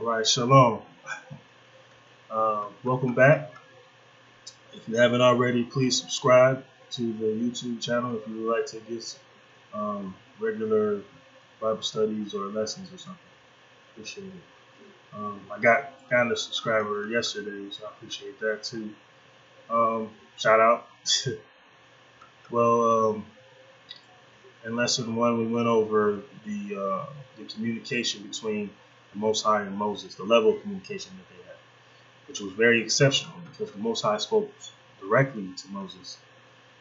All right, shalom. Welcome back. If you haven't already, please subscribe to the YouTube channel if you would like to get regular Bible studies or lessons or something. Appreciate it. I got a subscriber yesterday, so I appreciate that too. Shout out. well, in lesson one, we went over the communication between the Most High and Moses, the level of communication that they had, which was very exceptional because the Most High spoke directly to Moses.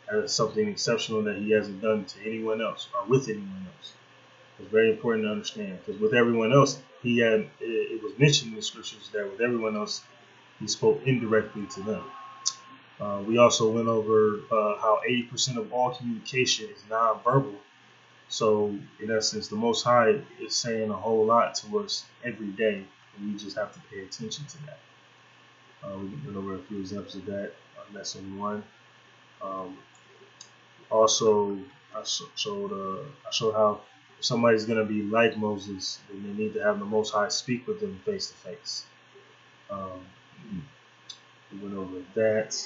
That is something exceptional that he hasn't done to anyone else or with anyone else. It's very important to understand because with everyone else, it was mentioned in the scriptures that with everyone else, he spoke indirectly to them. We also went over how 80% of all communication is nonverbal. So, in essence, the Most High is saying a whole lot to us every day, and we just have to pay attention to that. We went over a few examples of that on lesson one. Also, I showed how if somebody's going to be like Moses, then they need to have the Most High speak with them face to face. We went over that,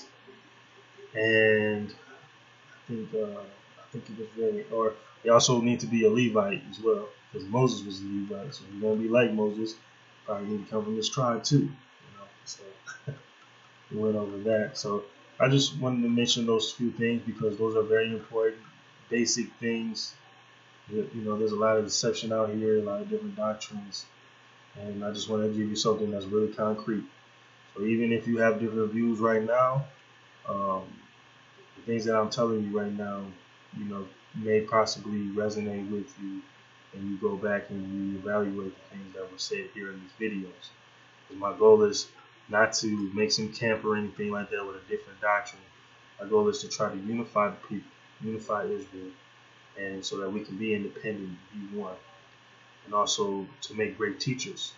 and I think it was very, or they also need to be a Levite as well, because Moses was a Levite. So if you're going to be like Moses, probably need to come from this tribe too. So we went over that. So I just wanted to mention those few things because those are very important, basic things. There's a lot of deception out here, a lot of different doctrines, and I just want to give you something that's really concrete. So even if you have different views right now, the things that I'm telling you right now, may possibly resonate with you, and you go back and you evaluate the things that were said here in these videos. Because my goal is not to make some camp or anything like that with a different doctrine. My goal is to try to unify the people, unify Israel, and so that we can be independent, be one, and also to make great teachers.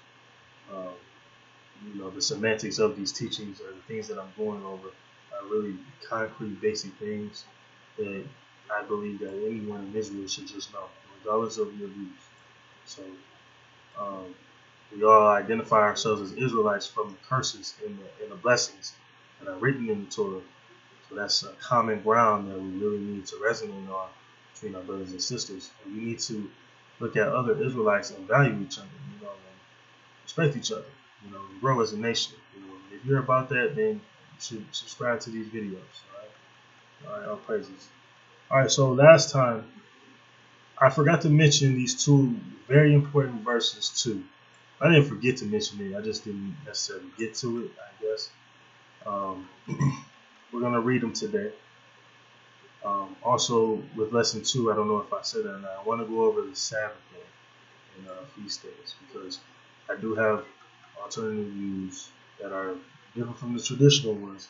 The semantics of these teachings are the things that I'm going over are really concrete, basic things that I believe that anyone in Israel should just know, regardless of your views. So we all identify ourselves as Israelites from the curses and the blessings that are written in the Torah. So that's a common ground that we really need to resonate on between our brothers and sisters. And we need to look at other Israelites and value each other, and respect each other, and grow as a nation. If you're about that, then you should subscribe to these videos. All right, all praises. All right, so last time I forgot to mention these two very important verses too. I didn't forget to mention it. I just didn't necessarily get to it, I guess. We're going to read them today. Also, with lesson 2, I don't know if I said that or not. I want to go over the Sabbath day and feast days because I do have alternative views that are different from the traditional ones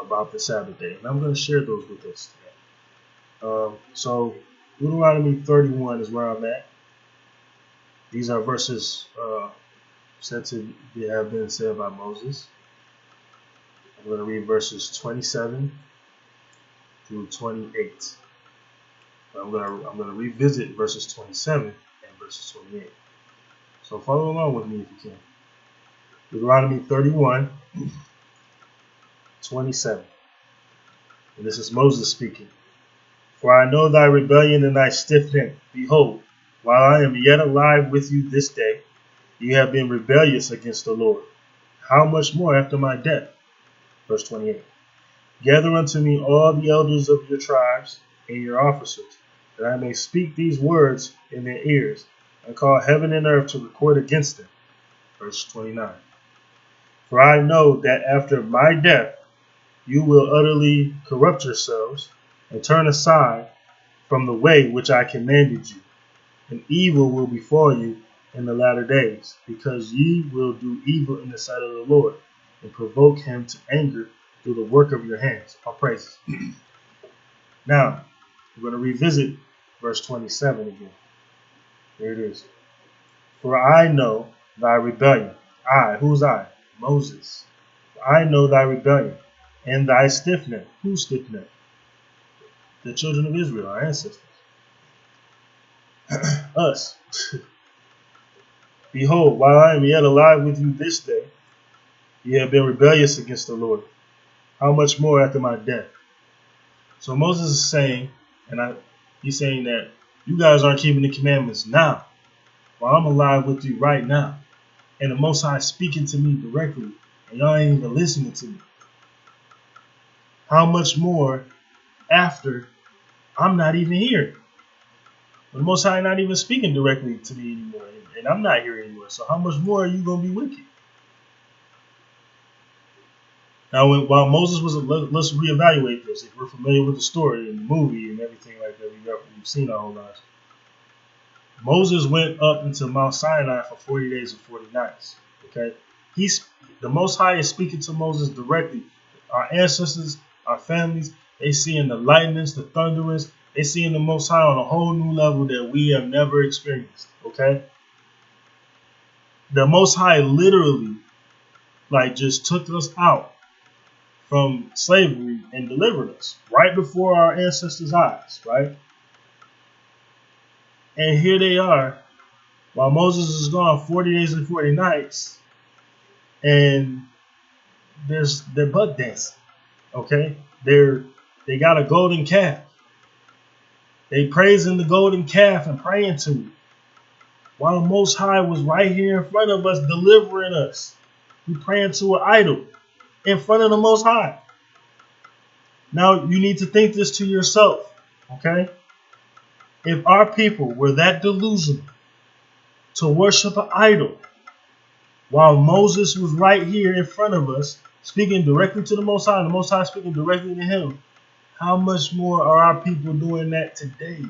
about the Sabbath day. And I'm going to share those with us today. So, Deuteronomy 31 is where I'm at. These are verses said to have been said by Moses. I'm going to read verses 27 through 28. I'm going to revisit verses 27 and verses 28. So follow along with me if you can. Deuteronomy 31, 27. And this is Moses speaking. For I know thy rebellion and thy stiff neck. Behold, while I am yet alive with you this day, you have been rebellious against the Lord. How much more after my death? Verse 28. Gather unto me all the elders of your tribes and your officers, that I may speak these words in their ears, and call heaven and earth to record against them. Verse 29. For I know that after my death you will utterly corrupt yourselves, and turn aside from the way which I commanded you, and evil will befall you in the latter days, because ye will do evil in the sight of the Lord, and provoke him to anger through the work of your hands. All praises. Now, we're going to revisit verse 27 again. Here it is. For I know thy rebellion. I, who's I? Moses. For I know thy rebellion, and thy stiff neck. Who's stiff neck? The children of Israel, our ancestors. Us. Behold, while I am yet alive with you this day, ye have been rebellious against the Lord. How much more after my death? So Moses is saying, he's saying that you guys aren't keeping the commandments now, while I'm alive with you right now. And the Most High is speaking to me directly, and y'all ain't even listening to me. How much more after I'm not even here? The Most High not even speaking directly to me anymore, and I'm not here anymore. So how much more are you going to be wicked? Now, while Moses was, let's reevaluate this. If we're familiar with the story and the movie and everything like that, we've seen our whole lives. Moses went up into Mount Sinai for 40 days and 40 nights. Okay, the Most High is speaking to Moses directly. Our ancestors, our families, they seeing the lightnings, the thunderings. They seeing the Most High on a whole new level that we have never experienced. Okay, the Most High literally, just took us out from slavery and delivered us right before our ancestors' eyes, right? And here they are, while Moses is gone 40 days and 40 nights, and they're buck dancing, okay? They got a golden calf. They praising the golden calf and praying to it, while the Most High was right here in front of us, delivering us. We praying to an idol in front of the Most High. Now, you need to think this to yourself, okay? If our people were that delusional to worship an idol while Moses was right here in front of us, speaking directly to the Most High, and the Most High speaking directly to him, how much more are our people doing that today?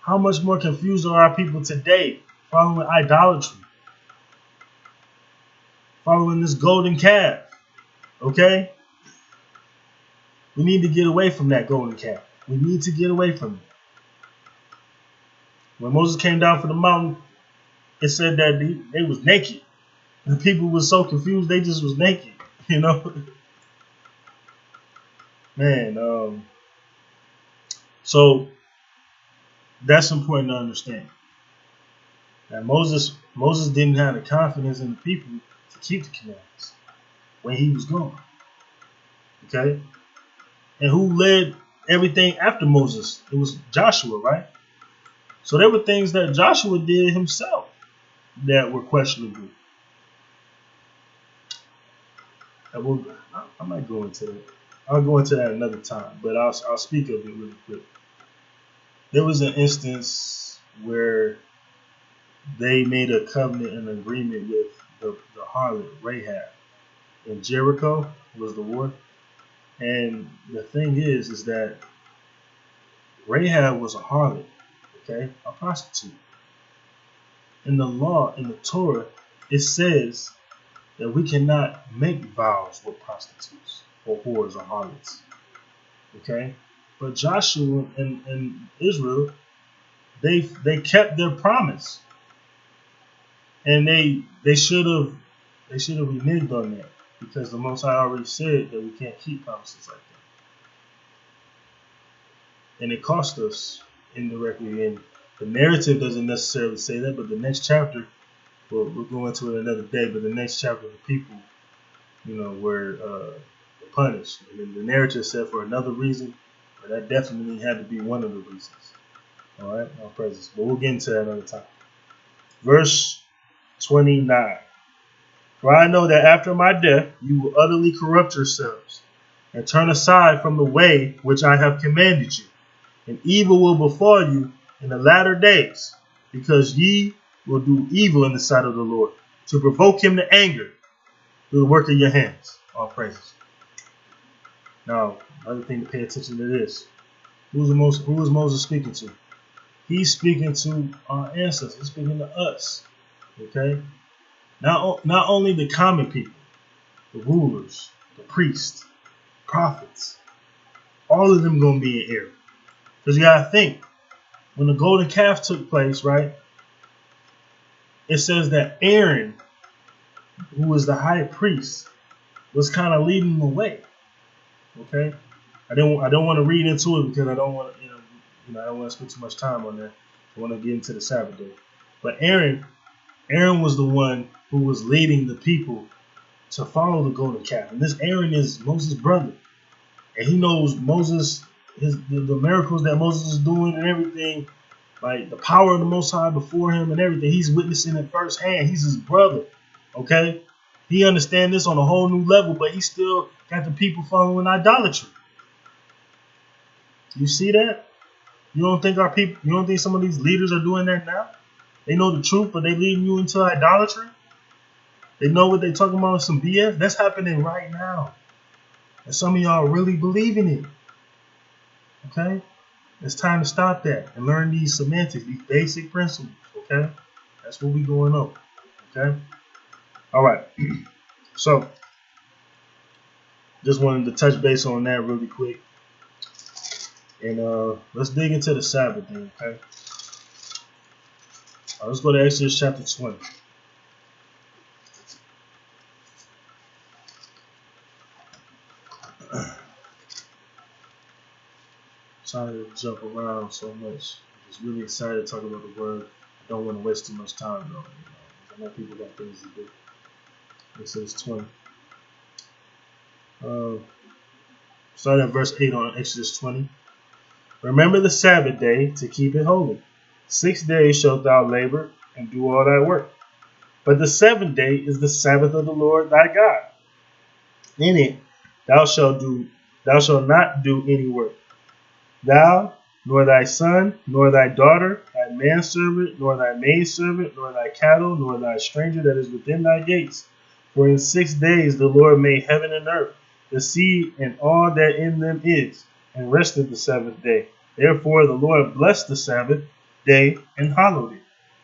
How much more confused are our people today following idolatry, following this golden calf? Okay? We need to get away from that golden calf. We need to get away from it. When Moses came down from the mountain, it said that they was naked. The people were so confused, they just was naked, you know? Man, so that's important to understand. That Moses didn't have the confidence in the people to keep the commandments when he was gone. Okay? And who led everything after Moses? It was Joshua, right? So there were things that Joshua did himself that were questionable. I might go into that. I'll go into that another time, but I'll speak of it really quick. There was an instance where they made a covenant and agreement with the harlot Rahab. In Jericho was the war. And the thing is that Rahab was a harlot, okay? A prostitute. In the law, in the Torah, it says that we cannot make vows with prostitutes or whores or harlots, okay? But Joshua and Israel, they kept their promise, and they should have reneged on that, because the Most High already said that we can't keep promises like that, and it cost us indirectly. And the narrative doesn't necessarily say that, but the next chapter, we'll go into it another day. But the next chapter, the people, were punished, and then the narrative said for another reason, but that definitely had to be one of the reasons. All right, all praises. But we'll get into that another time. Verse 29. For I know that after my death you will utterly corrupt yourselves, and turn aside from the way which I have commanded you, and evil will befall you in the latter days, because ye will do evil in the sight of the Lord, to provoke him to anger through the work of your hands. All praises. Now, another thing to pay attention to this. Who is Moses speaking to? He's speaking to our ancestors. He's speaking to us. Okay? Not only the common people, the rulers, the priests, prophets, all of them going to be in error. Because you got to think, when the golden calf took place, right, it says that Aaron, who was the high priest, was kind of leading the way. Okay? I don't want to read into it because I don't want to, I don't want to spend too much time on that. I want to get into the Sabbath day. But Aaron was the one who was leading the people to follow the golden calf. And this Aaron is Moses' brother. And he knows Moses, the miracles that Moses is doing and everything, like the power of the Most High before him and everything. He's witnessing it firsthand. He's his brother. Okay? He understands this on a whole new level, but he still got the people following idolatry. You see that? You don't think some of these leaders are doing that now? They know the truth, but they leading you into idolatry? They know what they're talking about, some BS? That's happening right now. And some of y'all really believe in it. Okay? It's time to stop that and learn these semantics, these basic principles. Okay? That's what we going on. Okay? All right. So, just wanted to touch base on that really quick. And let's dig into the Sabbath thing, okay? Let's go to Exodus chapter 20. Sorry to jump around so much. I'm just really excited to talk about the word. I don't want to waste too much time though. I know people got things to do. Exodus 20. Start at verse 8 on Exodus 20. Remember the Sabbath day to keep it holy. 6 days shalt thou labor and do all thy work. But the 7th day is the Sabbath of the Lord thy God. In it thou shalt not do any work. Thou, nor thy son, nor thy daughter, thy manservant, nor thy maidservant, nor thy cattle, nor thy stranger that is within thy gates. For in 6 days the Lord made heaven and earth, the sea and all that in them is, and rested the 7th day. Therefore the Lord blessed the Sabbath day and hallowed it.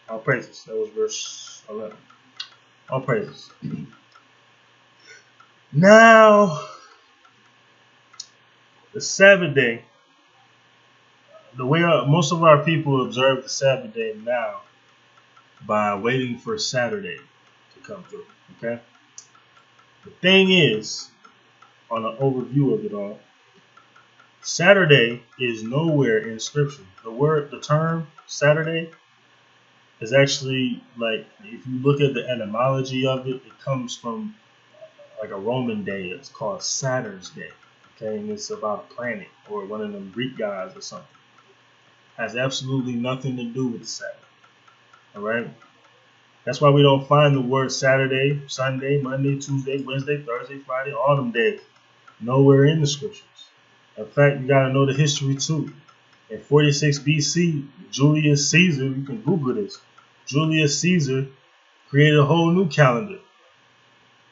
All praises. That was verse 11. All praises. Now, the Sabbath day, the way most of our people observe the Sabbath day now by waiting for Saturday to come through. Okay? The thing is, on an overview of it all, Saturday is nowhere in Scripture. The term Saturday is actually, like, if you look at the etymology of it, it comes from like a Roman day. It's called Saturn's Day. Okay, and it's about a planet or one of them Greek gods or something. Has absolutely nothing to do with the Sabbath. All right. That's why we don't find the word Saturday, Sunday, Monday, Tuesday, Wednesday, Thursday, Friday, all them days nowhere in the Scriptures. In fact, you got to know the history too. In 46 BC, Julius Caesar, you can Google this, Julius Caesar created a whole new calendar.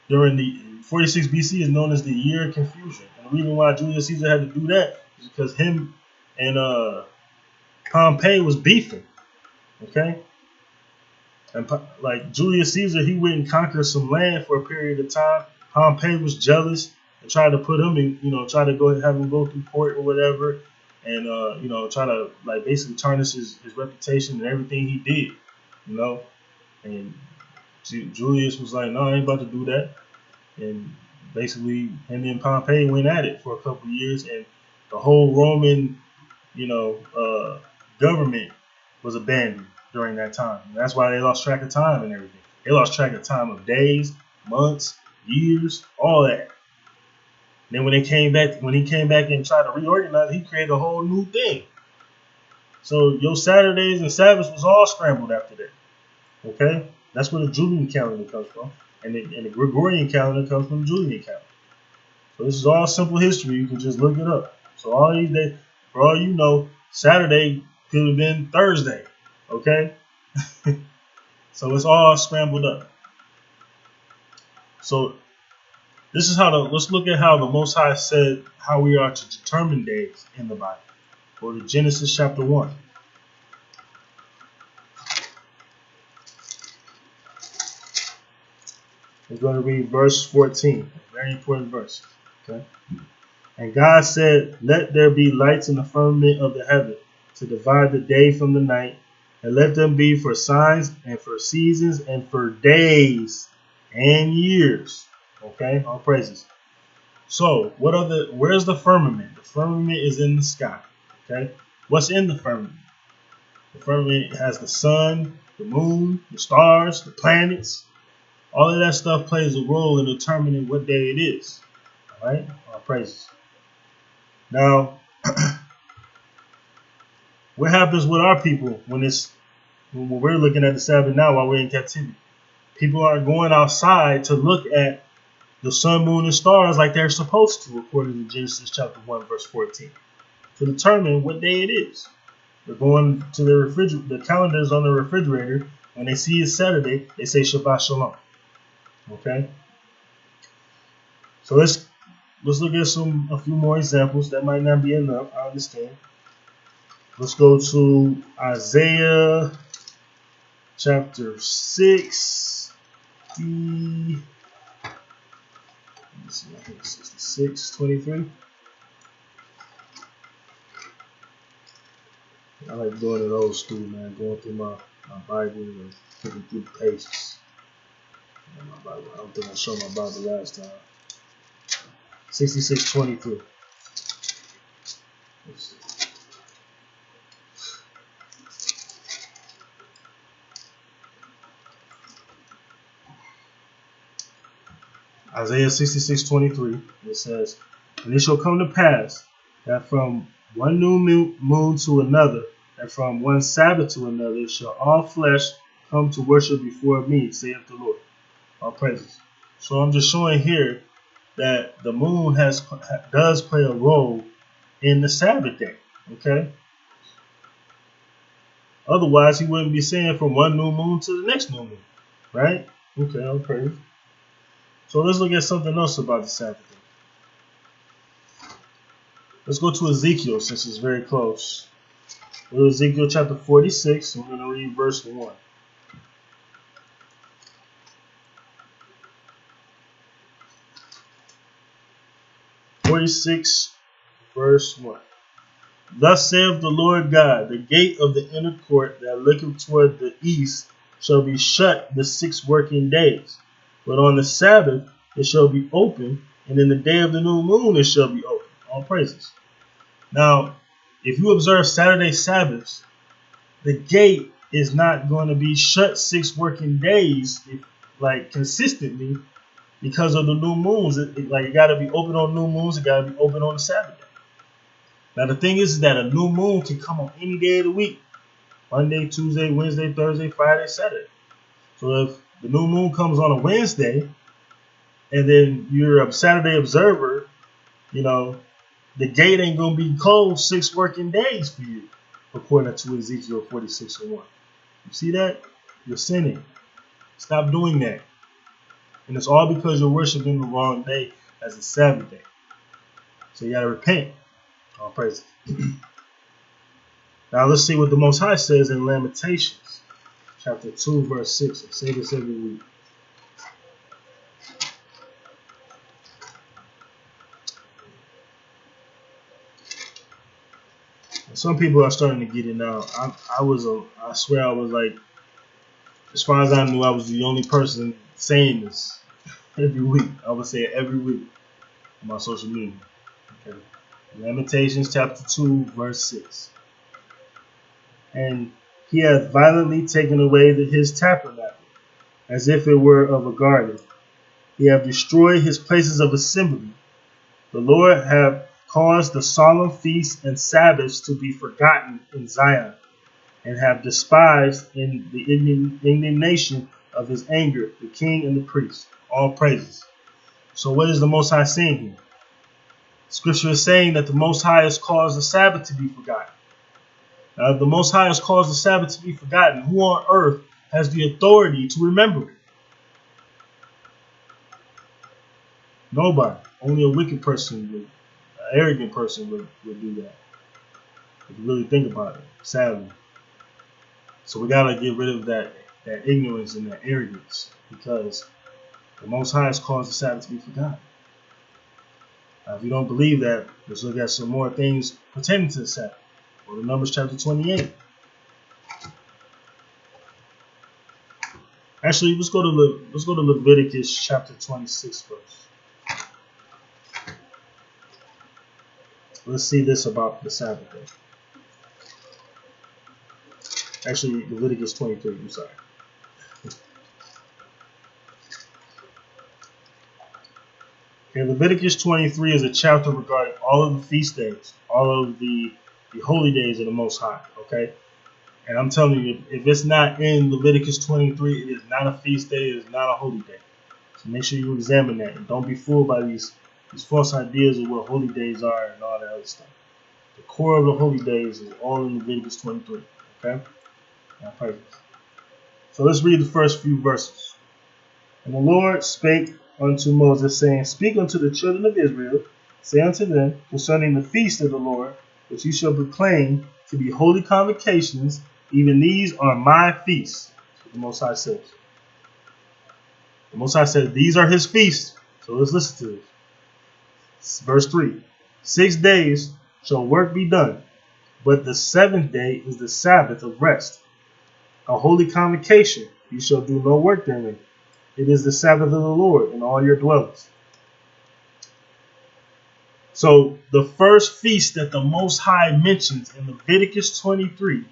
During the 46 BC is known as the Year of Confusion. And the reason why Julius Caesar had to do that is because him and Pompey was beefing. Okay? And like Julius Caesar, he went and conquered some land for a period of time. Pompey was jealous and tried to put him in, try to have him go through court or whatever, and try to like basically tarnish his reputation and everything he did, And Julius was like, no, I ain't about to do that. And basically, him and Pompey went at it for a couple of years, and the whole Roman, government was abandoned during that time. And that's why they lost track of time and everything. They lost track of time of days, months, years, all that. Then when he came back and tried to reorganize, he created a whole new thing. So your Saturdays and Sabbaths was all scrambled after that. Okay? That's where the Julian calendar comes from. And the Gregorian calendar comes from the Julian calendar. So this is all simple history. You can just look it up. So all these days, for all you know, Saturday could have been Thursday. Okay? So it's all scrambled up. So this is let's look at how the Most High said how we are to determine days in the Bible. Go to Genesis chapter 1. We're going to read verse 14. A very important verse. Okay. And God said, let there be lights in the firmament of the heaven to divide the day from the night, and let them be for signs and for seasons and for days and years. Okay, all praises. So, where's the firmament? The firmament is in the sky. Okay, what's in the firmament? The firmament has the sun, the moon, the stars, the planets. All of that stuff plays a role in determining what day it is. All right? All praises. Now, what happens with our people when we're looking at the Sabbath now while we're in captivity? People aren't going outside to look at the sun, moon, and stars like they're supposed to, according to Genesis chapter 1, verse 14, to determine what day it is. They're going to the calendars on the refrigerator. When they see it's Saturday, they say Shabbat Shalom. Okay? So let's look at a few more examples. That might not be enough, I understand. Let's go to Isaiah chapter 6. Let me see, I think 66:23. I like doing it old school, man. Going through my Bible and flipping through the pages. My Bible. I don't think I showed my Bible last time. 66:23. Isaiah 66:23. It says, "And it shall come to pass that from one new moon to another, and from one Sabbath to another, shall all flesh come to worship before me, saith the Lord." All praises. So I'm just showing here that the moon does play a role in the Sabbath day. Okay. Otherwise, he wouldn't be saying from one new moon to the next new moon, right? Okay, all praises. So let's look at something else about the Sabbath day. Let's go to Ezekiel, since it's very close. Go to Ezekiel chapter 46. I'm going to read verse 1. 46, verse 1. "Thus saith the Lord God, the gate of the inner court that looketh toward the east shall be shut the 6 working days. But on the Sabbath it shall be open, and in the day of the new moon it shall be open." All praises. Now, if you observe Saturday Sabbaths, the gate is not going to be shut 6 working days, consistently, because of the new moons. It got to be open on new moons. It got to be open on the Sabbath day. Now, the thing is that a new moon can come on any day of the week: Monday, Tuesday, Wednesday, Thursday, Friday, Saturday. So if the new moon comes on a Wednesday, and then you're a Saturday observer, the gate ain't going to be closed 6 working days for you, according to Ezekiel 46:1. You see that? You're sinning. Stop doing that. And it's all because you're worshiping the wrong day as a Sabbath day. So you got to repent. All praise. Now let's see what the Most High says in Lamentations chapter 2, verse 6. I say this every week. And some people are starting to get it now. I swear I was like, as far as I knew, I was the only person saying this every week. I would say it every week on my social media. Okay. Lamentations chapter 2, verse 6. "And he hath violently taken away his tabernacle, as if it were of a garden. He hath destroyed his places of assembly. The Lord hath caused the solemn feasts and Sabbaths to be forgotten in Zion, and have despised in the indignation of his anger the king and the priest." All praises. So what is the Most High saying here? Scripture is saying that the Most High has caused the Sabbath to be forgotten. Now, if the Most High has caused the Sabbath to be forgotten, who on earth has the authority to remember it? Nobody. Only a wicked person an arrogant person would do that. If you really think about it, sadly. So we gotta get rid of that ignorance and that arrogance, because the Most High has caused the Sabbath to be forgotten. Now, if you don't believe that, let's look at some more things pertaining to the Sabbath. Go to Numbers chapter 28. Actually, let's go to Leviticus chapter 26 first. Let's see this about the Sabbath day. Actually, Leviticus 23. I'm sorry. Okay, Leviticus 23 is a chapter regarding all of the feast days, all of the holy days of the Most High. Okay, and I'm telling you, if it's not in Leviticus 23, it is not a feast day. It is not a holy day. So make sure you examine that and don't be fooled by these false ideas of what holy days are and all that other stuff. The core of the holy days is all in Leviticus 23. Okay? Now, perfect. So let's read the first few verses. And the Lord spake unto Moses, saying, Speak unto the children of Israel, say unto them concerning the feast of the Lord, which you shall proclaim to be holy convocations, even these are my feasts. That's what the Most High says. The Most High said, these are his feasts. So let's listen to this. Verse 3. 6 days shall work be done, but the 7th day is the Sabbath of rest, a holy convocation. You shall do no work therein. It is the Sabbath of the Lord in all your dwellings. So the first feast that the Most High mentions in Leviticus 23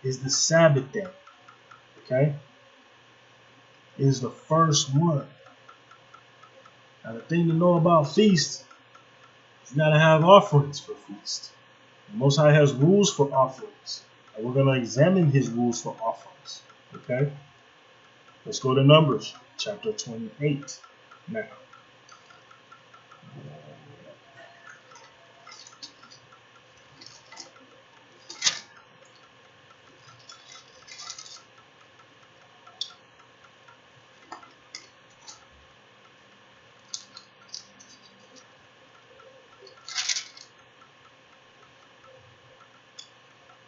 is the Sabbath day. Okay? It is the first one. Now the thing to know about feasts, you got to have offerings for feast. The Most High has rules for offerings. And we're going to examine his rules for offerings. Okay? Let's go to Numbers chapter 28 now.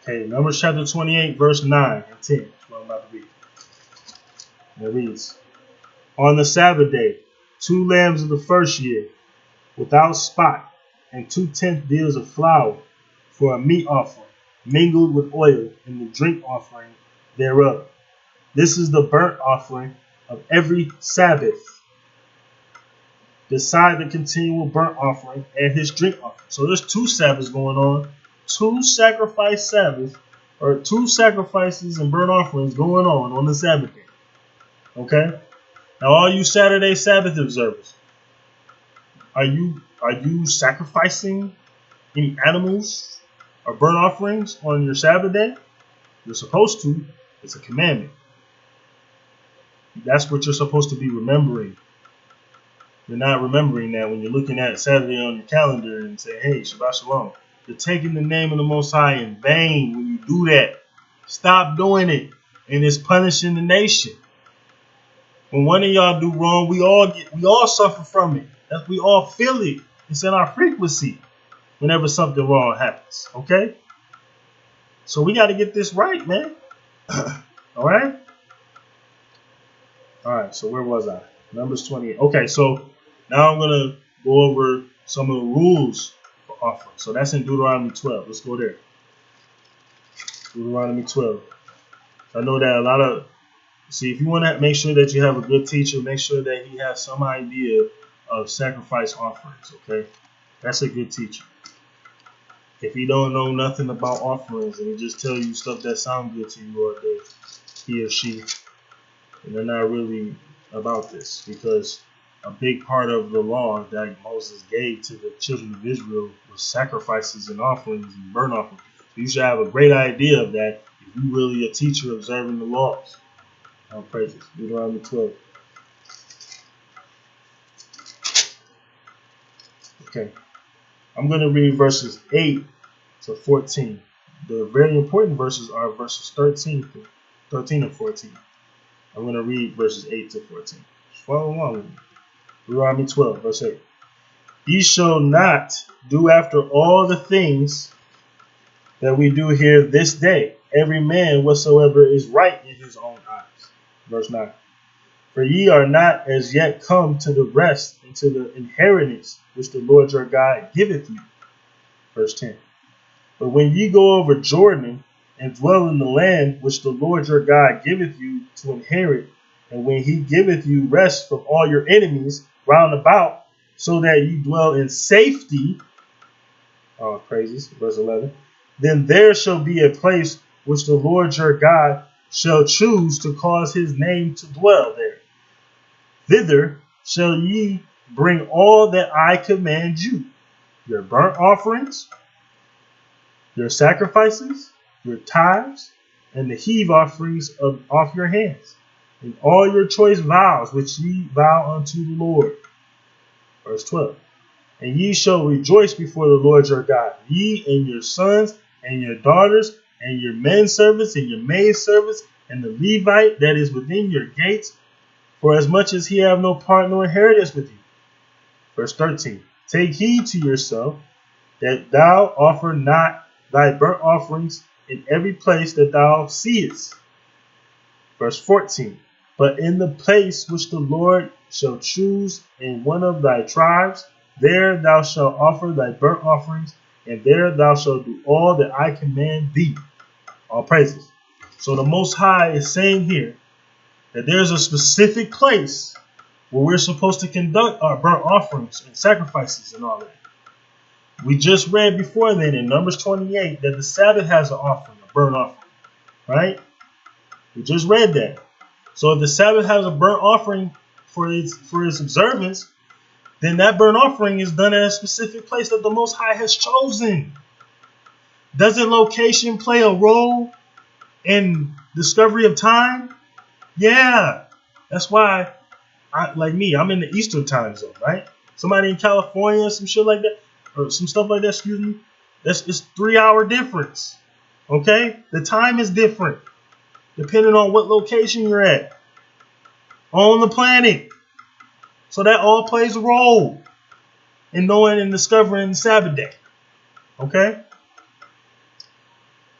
Okay, Numbers chapter 28, verse 9 and 10. That's what I'm about to read. And it reads, On the Sabbath day, 2 lambs of the first year, without spot, and 2/10 deals of flour for a meat offering, mingled with oil in the drink offering thereof. This is the burnt offering of every Sabbath, beside the continual burnt offering and his drink offering. So there's 2 Sabbaths going on. 2 sacrifice Sabbaths, or 2 sacrifices and burnt offerings going on the Sabbath day. Okay? Now all you Saturday Sabbath observers, are you sacrificing any animals or burnt offerings on your Sabbath day? You're supposed to. It's a commandment. That's what you're supposed to be remembering. You're not remembering that when you're looking at Saturday on your calendar and say, hey, Shabbat Shalom. You're taking the name of the Most High in vain when you do that. Stop doing it. And it's punishing the nation. When one of y'all do wrong, we all suffer from it. We all feel it. It's in our frequency whenever something wrong happens. Okay? So we got to get this right, man. All right? All right, so where was I? Numbers 28. Okay, so now I'm going to go over some of the rules for offering. So that's in Deuteronomy 12. Let's go there. Deuteronomy 12. I know that a lot of, see, if you want to make sure that you have a good teacher, make sure that he has some idea of sacrifice offerings, okay? That's a good teacher. If he don't know nothing about offerings and he just tell you stuff that sounds good to you all day, he or she, and they're not really about this, because a big part of the law that Moses gave to the children of Israel was sacrifices and offerings and burnt offerings. So you should have a great idea of that if you really a teacher observing the laws. All praises. Deuteronomy 12. Okay. I'm going to read verses 8 to 14. The very important verses are verses 13 and 14. I'm going to read verses 8 to 14. Just follow along with me. Deuteronomy 12, verse 8. Ye shall not do after all the things that we do here this day, every man whatsoever is right in his own eyes. Verse 9. For ye are not as yet come to the rest and to the inheritance which the Lord your God giveth you. Verse 10. But when ye go over Jordan and dwell in the land which the Lord your God giveth you to inherit, and when he giveth you rest from all your enemies round about, so that you dwell in safety, praises, verse 11, then there shall be a place which the Lord your God shall choose to cause his name to dwell there. Thither shall ye bring all that I command you, your burnt offerings, your sacrifices, your tithes, and the heave offerings off your hands, and all your choice vows which ye vow unto the Lord. Verse 12. And ye shall rejoice before the Lord your God, ye and your sons and your daughters, and your men servants and your maid servants, and the Levite that is within your gates, for as much as he have no part nor inheritance with you. Verse 13. Take heed to yourself that thou offer not thy burnt offerings in every place that thou seest. Verse 14. But in the place which the Lord shall choose in one of thy tribes, there thou shalt offer thy burnt offerings, and there thou shalt do all that I command thee. All praises. So the Most High is saying here that there's a specific place where we're supposed to conduct our burnt offerings and sacrifices and all that. We just read before then in Numbers 28 that the Sabbath has an offering, a burnt offering, right? We just read that. So if the Sabbath has a burnt offering for its observance, then that burnt offering is done at a specific place that the Most High has chosen. Doesn't location play a role in discovery of time? Yeah. That's why, I'm in the Eastern time zone, right? Somebody in California, some shit like that, or some stuff like that, excuse me, it's 3-hour difference. Okay? The time is different depending on what location you're at on the planet. So that all plays a role in knowing and discovering the Sabbath day. Okay?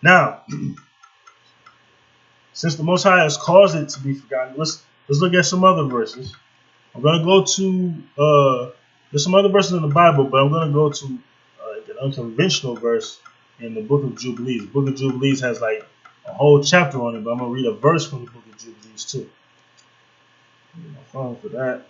Now, since the Most High has caused it to be forgotten, let's look at some other verses. I'm going to go to, there's some other verses in the Bible, but I'm going to go to an unconventional verse in the book of Jubilees. The book of Jubilees has like a whole chapter on it, but I'm going to read a verse from the book of Jubilees too. Get my phone for that.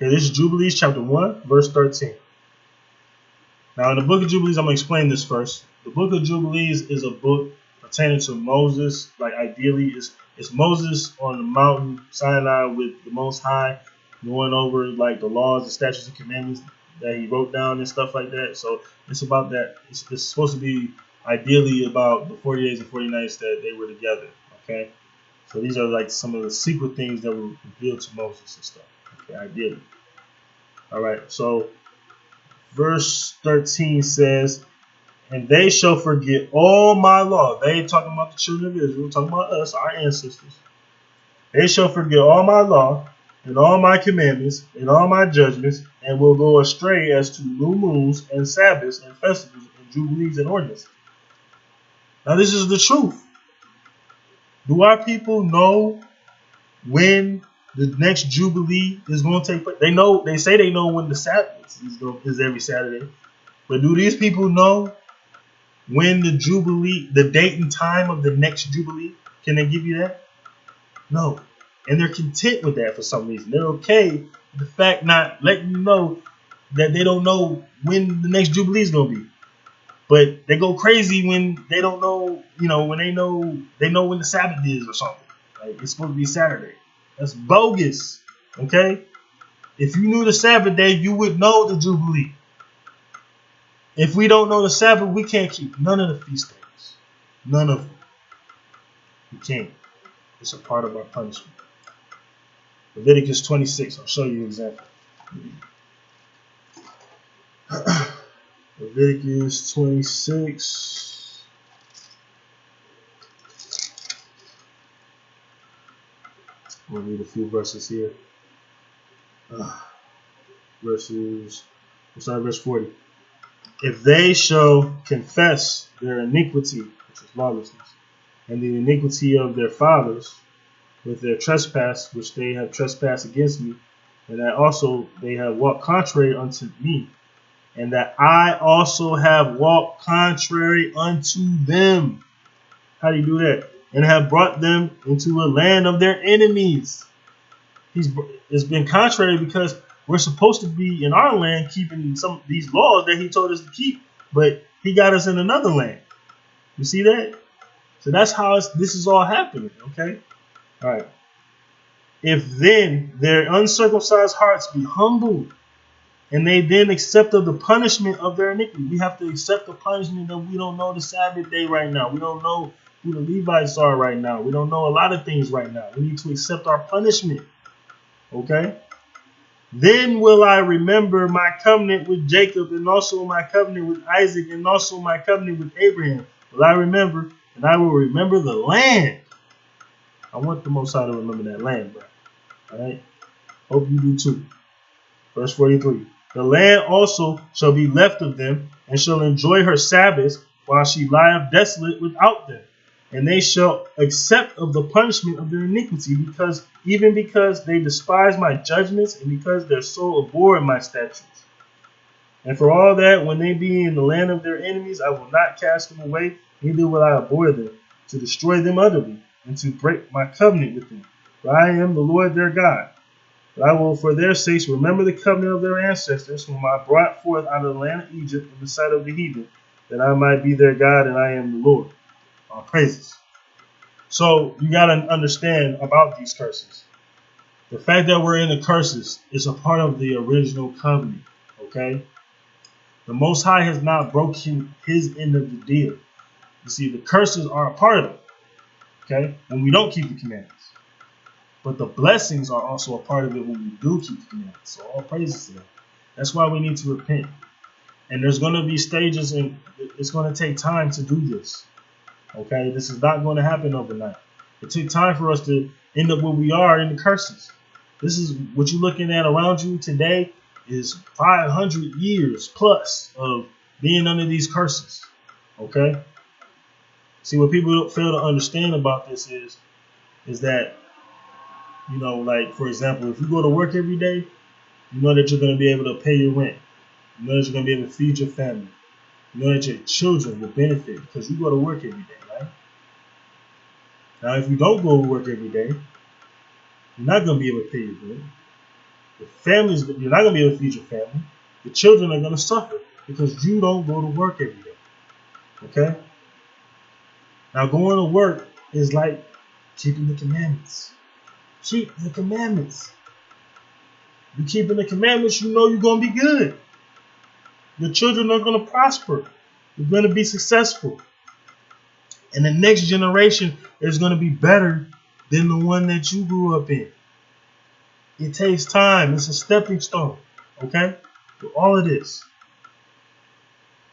Okay, this is Jubilees chapter 1, verse 13. Now, in the book of Jubilees, I'm going to explain this first. The book of Jubilees is a book pertaining to Moses. Like, ideally, it's Moses on the mountain Sinai with the Most High, going over, like, the laws, the statutes, and commandments that he wrote down and stuff like that. So, it's about that. It's supposed to be, ideally, about the 40 days and 40 nights that they were together, okay? So, these are, like, some of the secret things that were revealed to Moses and stuff, okay, ideally. All right, so verse 13 says, and they shall forget all my law. They ain't talking about the children of Israel, talking about us, our ancestors. They shall forget all my law and all my commandments and all my judgments, and will go astray as to new moons and Sabbaths and festivals and jubilees and ordinances. Now this is the truth. Do our people know when the next Jubilee is going to take place? They say they know when the Sabbath is every Saturday. But do these people know when the Jubilee, the date and time of the next Jubilee? Can they give you that? No. And they're content with that for some reason. They're okay with the fact not letting you know that they don't know when the next Jubilee is going to be. But they go crazy when they don't know, when they know when the Sabbath is or something. Like, it's supposed to be Saturday. That's bogus. Okay? If you knew the Sabbath day, you would know the Jubilee. If we don't know the Sabbath, we can't keep none of the feast days. None of them. We can't. It's a part of our punishment. Leviticus 26. I'll show you an example. Leviticus 26. I'm going to read a few verses here. Verse 40. If they shall confess their iniquity, which is lawlessness, and the iniquity of their fathers with their trespass, which they have trespassed against me, and that also they have walked contrary unto me, and that I also have walked contrary unto them. How do you do that? And have brought them into a land of their enemies. it's been contrary because we're supposed to be in our land keeping some of these laws that he told us to keep, but he got us in another land. You see that? So that's how this is all happening, okay? All right. If then their uncircumcised hearts be humbled, and they then accept of the punishment of their iniquity. We have to accept the punishment that we don't know the Sabbath day right now. We don't know who the Levites are right now. We don't know a lot of things right now. We need to accept our punishment. Okay? Then will I remember my covenant with Jacob, and also my covenant with Isaac, and also my covenant with Abraham. Will I remember, and I will remember the land. I want the Most High to remember that land, bro. All right? Hope you do too. Verse 43. The land also shall be left of them, and shall enjoy her Sabbaths, while she lieth desolate without them. And they shall accept of the punishment of their iniquity, because they despise my judgments, and because their soul abhor my statutes. And for all that, when they be in the land of their enemies, I will not cast them away, neither will I abhor them, to destroy them utterly, and to break my covenant with them. For I am the Lord their God. But I will for their sakes remember the covenant of their ancestors, whom I brought forth out of the land of Egypt in the sight of the heathen, that I might be their God, and I am the Lord. All praises. So you got to understand about these curses. The fact that we're in the curses is a part of the original covenant. Okay? The Most High has not broken his end of the deal. You see, the curses are a part of it. Okay? When we don't keep the commandments. But the blessings are also a part of it when we do keep the commandments. So all praises to that. That's why we need to repent. And there's going to be stages, and it's going to take time to do this. Okay? This is not going to happen overnight. It took time for us to end up where we are in the curses. This is what you're looking at around you today is 500 years plus of being under these curses. Okay? See, what people fail to understand about this is that, you know, like, for example, if you go to work every day, you know that you're going to be able to pay your rent. You know that you're going to be able to feed your family. You know that your children will benefit because you go to work every day, right? Now, if you don't go to work every day, you're not going to be able to pay your rent. You're not going to be able to feed your family. The children are going to suffer because you don't go to work every day. Okay? Now, going to work is like keeping the commandments. Keep the commandments. You keeping the commandments, you know you're going to be good. Your children are going to prosper. You're going to be successful. And the next generation is going to be better than the one that you grew up in. It takes time. It's a stepping stone. Okay? With all of this,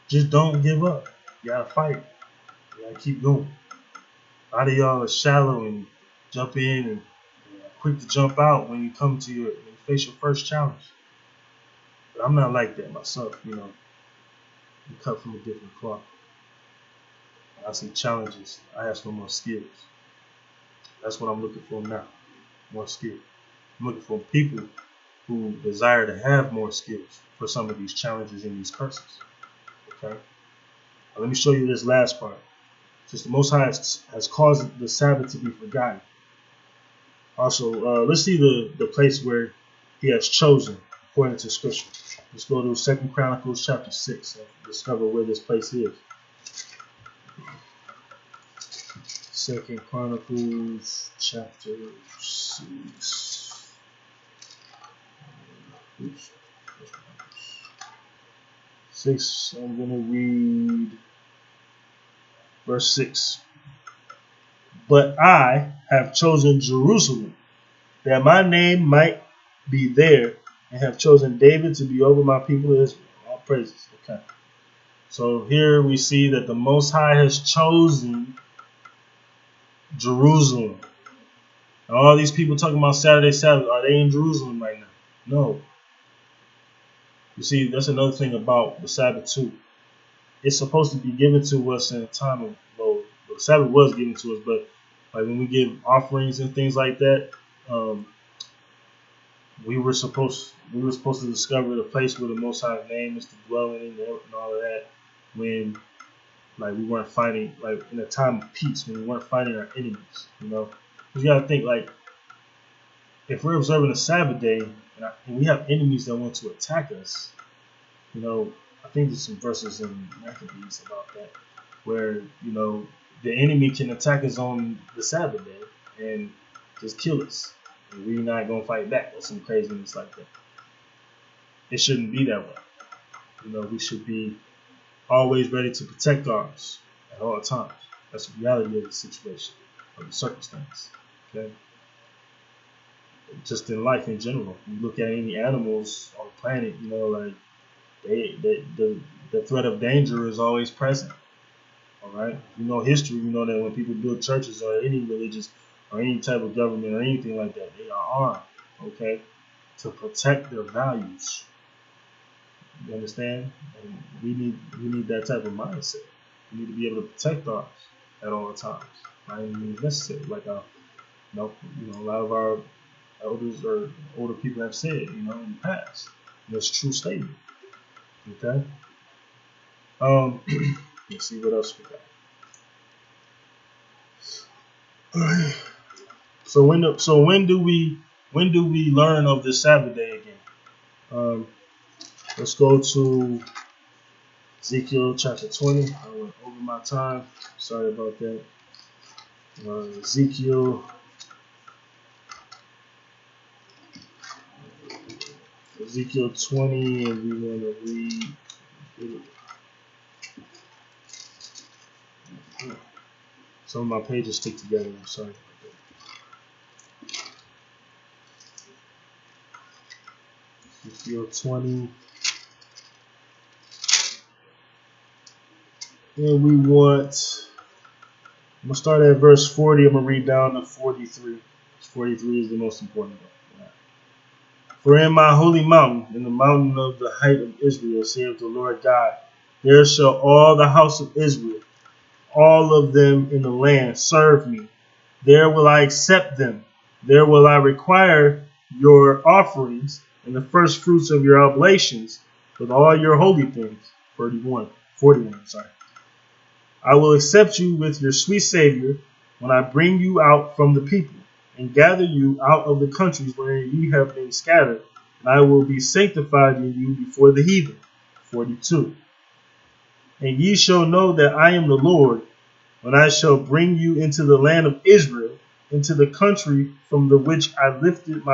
just don't give up. You got to fight. You got to keep going. A lot of y'all are shallow and jump in and quick to jump out when you face your first challenge. But I'm not like that myself, you know. I'm cut from a different cloth. I see challenges. I ask for more skills. That's what I'm looking for now. More skill. I'm looking for people who desire to have more skills for some of these challenges and these curses. Okay? Now, let me show you this last part. Since the Most High has caused the Sabbath to be forgotten. Also, let's see the place where he has chosen according to Scripture. Let's go to 2 Chronicles chapter 6 and discover where this place is. 2 Chronicles chapter 6. Oops. 6, I'm going to read verse 6. But I have chosen Jerusalem, that my name might be there, and have chosen David to be over my people Israel. All praises. Okay. So here we see that the Most High has chosen Jerusalem. And all these people talking about Saturday Sabbath, are they in Jerusalem right now? No. You see, that's another thing about the Sabbath too. It's supposed to be given to us in a time of, well, the Sabbath was given to us, but like when we give offerings and things like that, we were supposed to discover the place where the Most High's name is to dwell in and all of that. When like we weren't fighting, like in a time of peace, when we weren't fighting our enemies, you know. You gotta think, like, if we're observing the Sabbath day and we have enemies that want to attack us, I think there's some verses in Maccabees about that, where the enemy can attack us on the Sabbath day and just kill us, and we're not gonna fight back or some craziness like that. It shouldn't be that way. We should be always ready to protect ours at all times. That's the reality of the situation, of the circumstance. Okay. Just in life in general, you look at any animals on the planet, like the threat of danger is always present. All right. History. That when people build churches or any religious or any type of government or anything like that, they are armed. Okay, to protect their values. You understand? And we need that type of mindset. We need to be able to protect ours at all times. By any means necessary. Like a lot of our elders or older people have said, in the past. And it's a true statement. Okay. Let's see what else we got. Alright. So when do we learn of the Sabbath day again? Let's go to Ezekiel chapter 20. I went over my time. Sorry about that. Ezekiel 20, and we want to read. Some of my pages stick together. I'm sorry about that. Ezekiel 20. And I'm going to start at verse 40. I'm going to read down to 43. 43 is the most important one. For in my holy mountain, in the mountain of the height of Israel, saith the Lord God, there shall all the house of Israel, all of them in the land, serve me. There will I accept them. There will I require your offerings and the first fruits of your oblations with all your holy things. 41. I will accept you with your sweet Savior when I bring you out from the people and gather you out of the countries wherein ye have been scattered, and I will be sanctified in you before the heathen. 42. And ye shall know that I am the Lord, when I shall bring you into the land of Israel, into the country from the which I lifted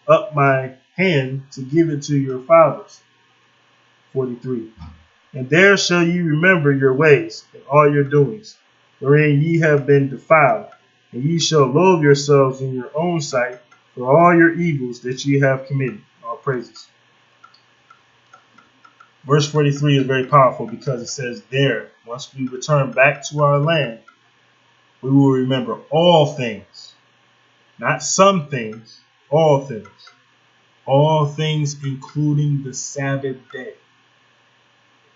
up my hand to give it to your fathers. 43. And there shall ye remember your ways and all your doings, wherein ye have been defiled, and ye shall loathe yourselves in your own sight for all your evils that ye have committed. All praises. Verse 43 is very powerful because it says there, once we return back to our land, we will remember all things, not some things, all things. All things including the Sabbath day.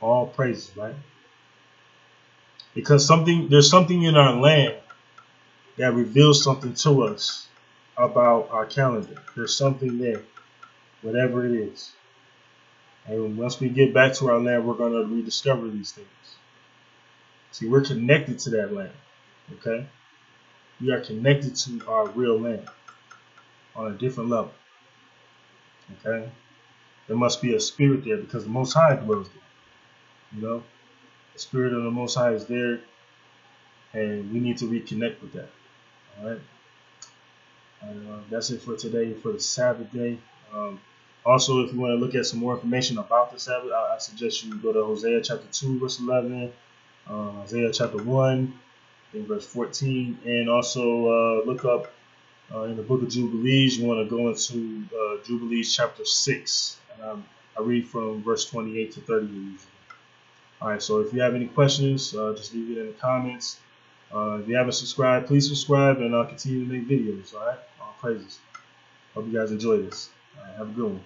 All praises, right? Because there's something in our land that reveals something to us about our calendar. There's something there, whatever it is. And once we get back to our land, we're going to rediscover these things. See, we're connected to that land, okay? We are connected to our real land on a different level, okay? There must be a spirit there because the Most High dwells there. The spirit of the Most High is there, and we need to reconnect with that. All right. And that's it for today for the Sabbath day. Also, if you want to look at some more information about the Sabbath, I suggest you go to Hosea chapter 2, verse 11, Isaiah chapter 1, in verse 14, and also look up in the book of Jubilees. You want to go into Jubilees chapter 6. And I read from verse 28 to 30 usually. All right, so if you have any questions, just leave it in the comments. If you haven't subscribed, please subscribe, and I'll continue to make videos. All right, all praises. Hope you guys enjoy this. All right, have a good one.